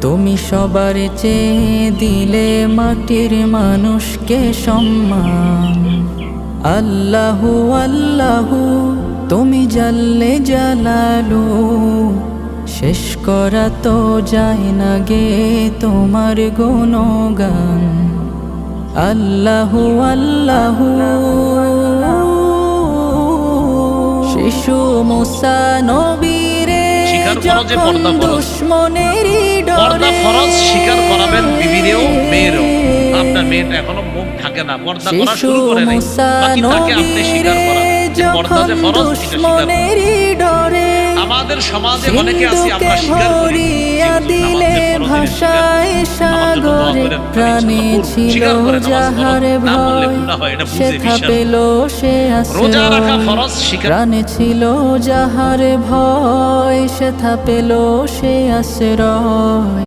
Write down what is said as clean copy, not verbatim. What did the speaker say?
তুমি সবার চেয়ে দিলে মাটির মানুষকে সম্মান। আল্লাহু আল্লাহু তুমি জাল্লে জালালু, শেষ করা তো যায় না গে তোমার গুণগান। আল্লাহু আল্লাহু শিশু মুসা নবীরে যখন দুশ্মনেরই পর্দা ডরে, ফরজ স্বীকার করাবেন বিবিরেও মেয়েরও। আপনার মেয়েটা এখনো মুখ ঢাকে না, পর্দা করা শিশু শুরু করে নাই, মুসা বাকি তাকে আপনি স্বীকার নবীরে করান যে পর্দা যখন যে ফরজ এটা স্বীকার করান। দুশ্মনেরই ডরে, আমাদের সমাজে অনেকে আছি সিন্ধুকে আমরা স্বীকার করি ভরিয়া দিলে ভাষায় সাগরে, প্রাণে ছিল যাহার ভয় সেথা পেল সে রোজা রাখা আশ্রয়। ফরজ স্বীকার প্রাণে ছিল যাহার ভয় সেথা পেল সে আশ্রয়।